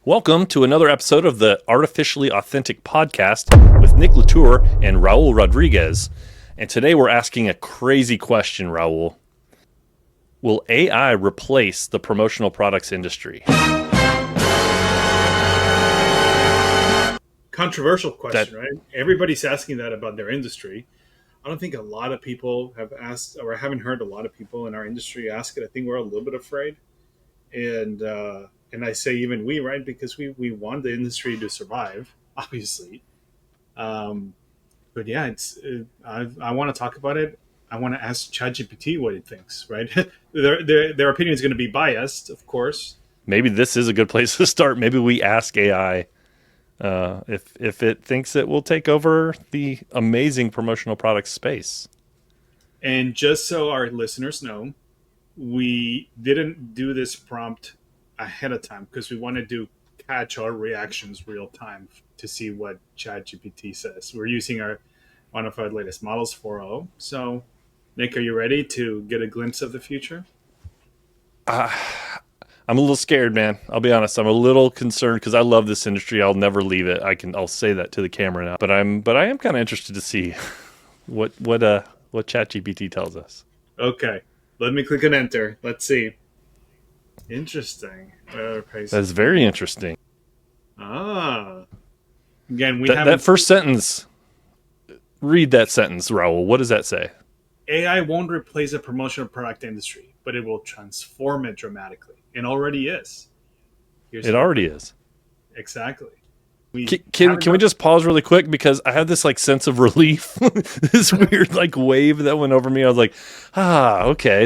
Welcome to another episode of the Artificially Authentic podcast with Nick Latour and Raul Rodriguez. And today we're asking a crazy question, Raul. Will AI replace the promotional products industry? Controversial question, right? Everybody's asking that about their industry. I don't think a lot of people have asked, or I haven't heard a lot of people in our industry ask it. I think we're a little bit afraid. And I say even we, right? Because we want the industry to survive, obviously. But yeah, I want to talk about it. I want to ask ChatGPT what it thinks, right? Their opinion is going to be biased, of course. Maybe this is a good place to start. Maybe we ask AI if it thinks it will take over the amazing promotional products space. And just so our listeners know, we didn't do this prompt ahead of time because we wanted to catch our reactions real time to see what ChatGPT says. We're using one of our latest models 4.0. So, Nick, are you ready to get a glimpse of the future? I'm a little scared, man. I'll be honest. I'm a little concerned because I love this industry. I'll never leave it. I'll say that to the camera now. But I am kind of interested to see what ChatGPT tells us. Okay, let me click on enter. Let's see. Interesting. That's very interesting. Again, that first sentence. Read that sentence, Raul. What does that say? AI won't replace the promotional product industry, but it will transform it dramatically. It already is. It already is. Exactly. Can we just pause really quick because I have this sense of relief, this weird wave that went over me. I was like, okay.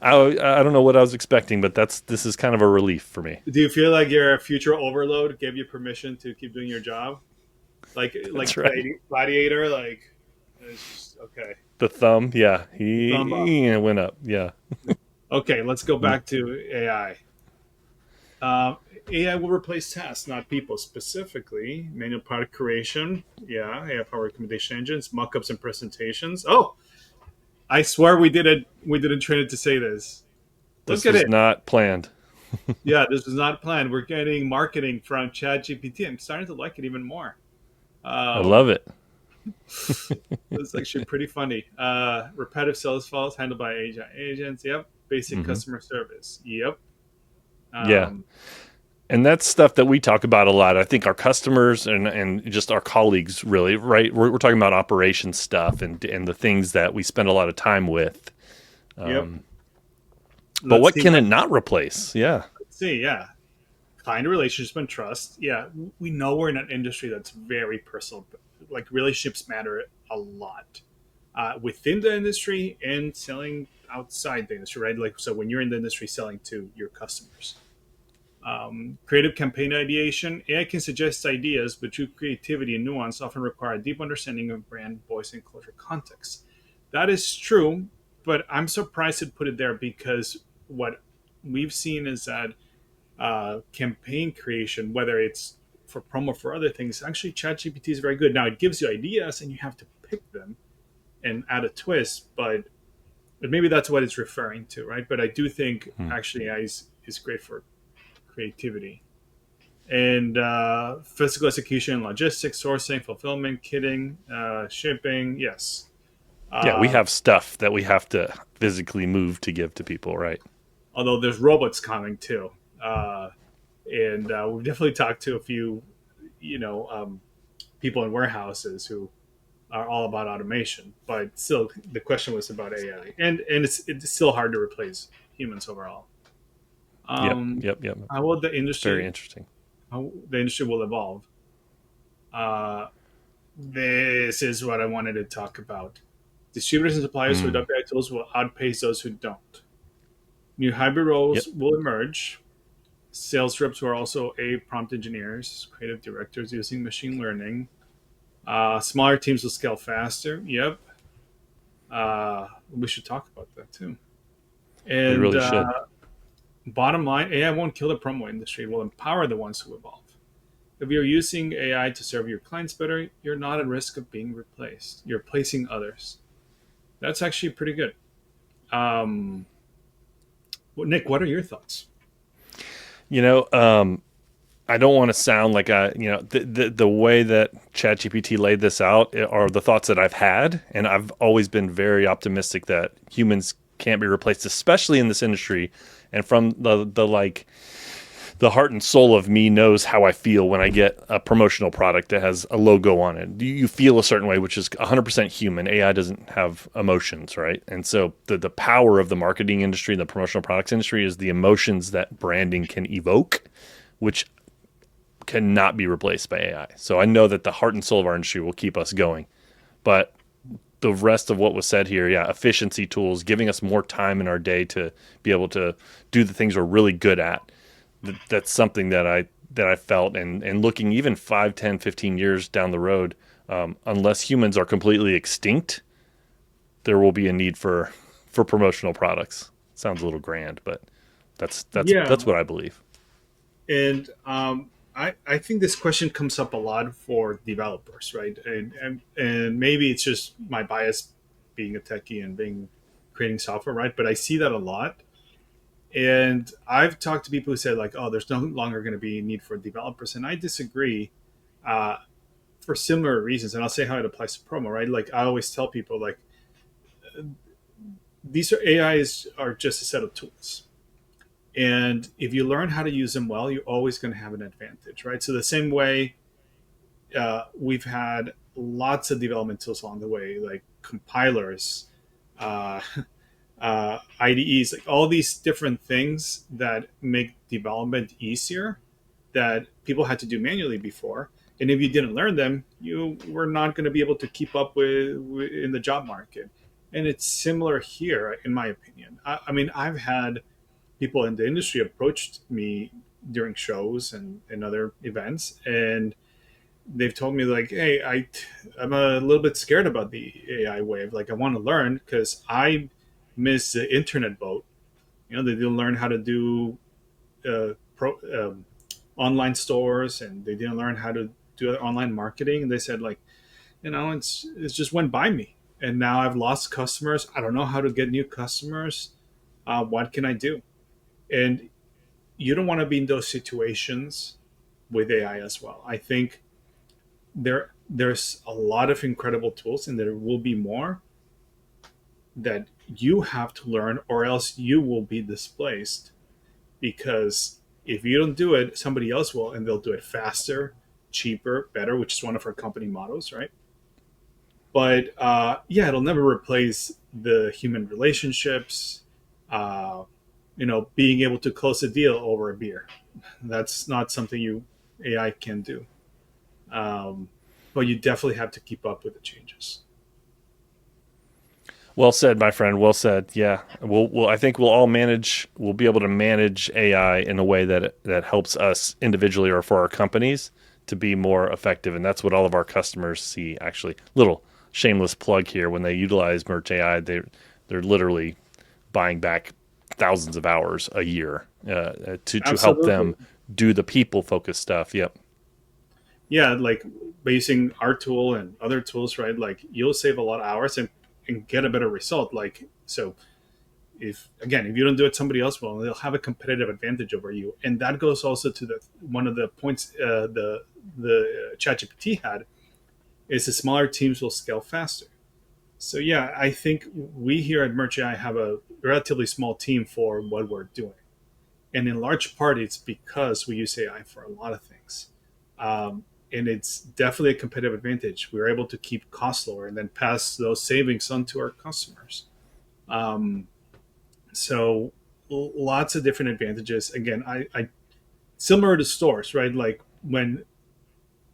I don't know what I was expecting, but this is kind of a relief for me. Do you feel like your future overload gave you permission to keep doing your job? Like right. Gladiator, okay. The thumb, yeah, he went up, yeah. Okay, let's go back to AI. AI will replace tasks, not people. Specifically, manual product creation. Yeah, AI powered recommendation engines, mockups, and presentations. Oh, I swear we didn't train it to say this. This was not planned. Yeah, this was not planned. We're getting marketing from ChatGPT. I'm starting to like it even more. I love it. It's actually pretty funny. Repetitive sales files handled by agents. Yep. Basic customer service. Yep. Yeah. And that's stuff that we talk about a lot. I think our customers and just our colleagues really, right? We're talking about operations stuff and the things that we spend a lot of time with. Yep. But what can it not replace? Yeah. Let's see. Yeah. Client relationship and trust. Yeah. We know we're in an industry that's very personal. Relationships matter a lot within the industry and selling outside the industry, right? So when you're in the industry selling to your customers. Creative campaign ideation. AI can suggest ideas, but true creativity and nuance often require a deep understanding of brand, voice, and culture context. That is true, but I'm surprised it put it there because what we've seen is that campaign creation, whether it's for promo or for other things, actually ChatGPT is very good. Now it gives you ideas and you have to pick them and add a twist, but maybe that's what it's referring to, right? But I do think actually AI is great for creativity and physical execution, logistics, sourcing, fulfillment, kitting, shipping. Yes. Yeah, we have stuff that we have to physically move to give to people, right? Although there's robots coming too. And we've definitely talked to a few, people in warehouses who are all about automation. But still, the question was about AI. And it's still hard to replace humans overall. Yep. How will the industry? Very interesting. How the industry will evolve. This is what I wanted to talk about. Distributors and suppliers with API tools will outpace those who don't. New hybrid roles will emerge. Sales reps who are also prompt engineers, creative directors using machine learning. Smaller teams will scale faster. Yep. We should talk about that too. And we really should. Bottom line, AI won't kill the promo industry. It will empower the ones who evolve. If you're using AI to serve your clients better, you're not at risk of being replaced. You're replacing others. That's actually pretty good. Nick, what are your thoughts? I don't want to sound like the way that ChatGPT laid this out are the thoughts that I've had, and I've always been very optimistic that humans can't be replaced, especially in this industry. And from the heart and soul of me knows how I feel when I get a promotional product that has a logo on it. You feel a certain way, which is 100% human. AI doesn't have emotions, right? And so the power of the marketing industry and the promotional products industry is the emotions that branding can evoke, which cannot be replaced by AI. So I know that the heart and soul of our industry will keep us going. But the rest of what was said here, yeah, efficiency tools, giving us more time in our day to be able to do the things we're really good at. That's something that I felt, and looking even 5, 10, 15 years down the road, unless humans are completely extinct, there will be a need for promotional products. Sounds a little grand, but Yeah, that's what I believe. and I think this question comes up a lot for developers, right? And maybe it's just my bias being a techie and being creating software, right? But I see that a lot. And I've talked to people who said like, "Oh, there's no longer going to be a need for developers," and I disagree uh, for similar reasons. And I'll say how it applies to promo, right? Like I always tell people, like these are AIs are just a set of tools, and if you learn how to use them well, you're always going to have an advantage, right? So the same way we've had lots of development tools along the way, like compilers, uh, IDEs, like all these different things that make development easier that people had to do manually before. And if you didn't learn them, you were not going to be able to keep up with in the job market. And it's similar here, in my opinion. I mean, I've had people in the industry approached me during shows and other events, and they've told me like, "Hey, I'm a little bit scared about the AI wave. Like, I want to learn because I miss the internet boat. You know, they didn't learn how to do pro, online stores, and they didn't learn how to do online marketing. And they said like, it's just went by me, and now I've lost customers. I don't know how to get new customers. What can I do?" And you don't want to be in those situations with AI as well. I think there's a lot of incredible tools, and there will be more that you have to learn, or else you will be displaced. Because if you don't do it, somebody else will, and they'll do it faster, cheaper, better, which is one of our company mottos, right? But yeah, it'll never replace the human relationships. Uh, being able to close a deal over a beer. That's not something you AI can do. Um, but you definitely have to keep up with the changes. Well said, my friend. Well said. Yeah, we'll I think we'll all manage. We'll be able to manage AI in a way that helps us individually or for our companies to be more effective, and that's what all of our customers see. Actually, little shameless plug here: when they utilize Merch AI, they're literally buying back thousands of hours a year to help Absolutely. them do the people focused stuff. Yep. Yeah, like using our tool and other tools, right? Like you'll save a lot of hours and get a better result. Like, so if you don't do it, somebody else will, and they'll have a competitive advantage over you. And that goes also to the one of the points the ChatGPT had is the smaller teams will scale faster. So yeah, I think we here at Merch AI have a relatively small team for what we're doing, and in large part, it's because we use AI for a lot of things. And it's definitely a competitive advantage. We're able to keep costs lower and then pass those savings on to our customers. Um, so lots of different advantages. Again, I similar to stores, right? Like when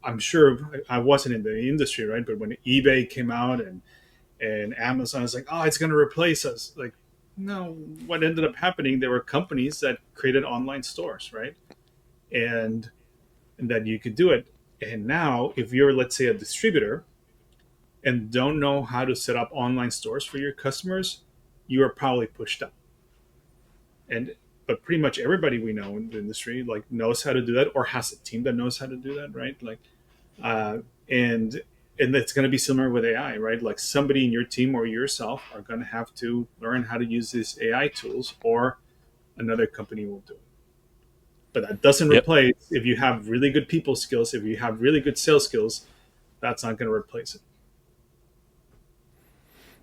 I'm sure I wasn't in the industry, right? But when eBay came out and Amazon is like, oh, it's going to replace us. Like, no, what ended up happening, there were companies that created online stores, right? And that you could do it. And now, if you're, let's say, a distributor and don't know how to set up online stores for your customers, you are probably pushed out. And but pretty much everybody we know in the industry like knows how to do that or has a team that knows how to do that, right? Like, uh, and and it's going to be similar with AI, right? Like somebody in your team or yourself are going to have to learn how to use these AI tools, or another company will do it. But that doesn't Yep. replace if you have really good people skills, if you have really good sales skills, that's not going to replace it.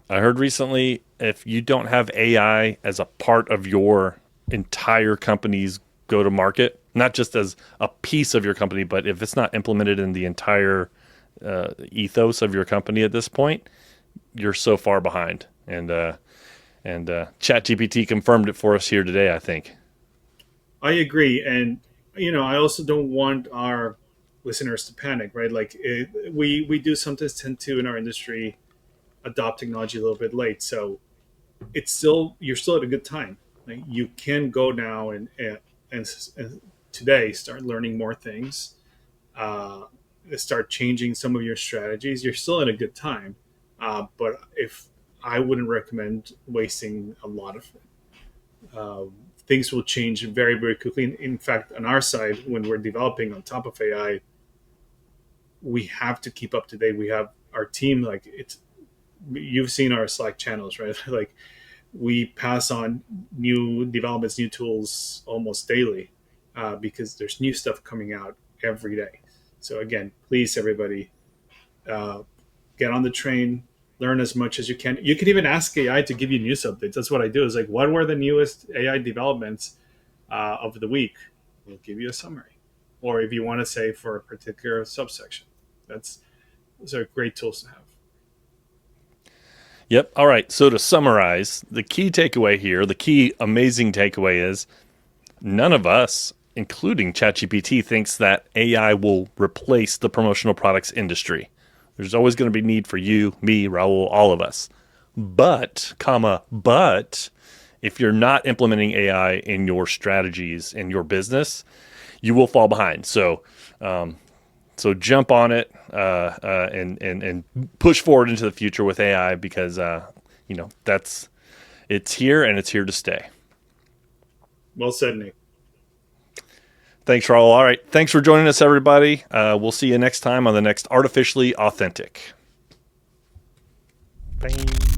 I heard recently if you don't have AI as a part of your entire company's go to market, not just as a piece of your company, but if it's not implemented in the entire ethos of your company at this point, you're so far behind. And ChatGPT confirmed it for us here today, I think. I agree, and I also don't want our listeners to panic, right? Like we do sometimes tend to in our industry adopt technology a little bit late, so you're still at a good time. Like you can go now and today start learning more things, uh, start changing some of your strategies. You're still in a good time, but if I wouldn't recommend wasting a lot of it. Things will change very, very quickly. In fact, on our side, when we're developing on top of AI, we have to keep up to date. We have our team, like it's, you've seen our Slack channels, right? Like we pass on new developments, new tools almost daily, because there's new stuff coming out every day. So again, please, everybody, uh, get on the train, learn as much as you can. You can even ask AI to give you news updates. That's what I do. Is like, what were the newest AI developments of the week? We'll give you a summary, or if you want to say for a particular subsection, that's those are great tools to have. Yep. All right. So to summarize, the key takeaway here, the key amazing takeaway is none of us, including ChatGPT, thinks that AI will replace the promotional products industry. There's always going to be need for you, me, Raul, all of us. But if you're not implementing AI in your strategies in your business, you will fall behind. So jump on it and push forward into the future with AI because that's it's here and it's here to stay. Well said, Nick. Thanks, Raul. All right, thanks for joining us, everybody. We'll see you next time on the next Artificially Authentic. Bang.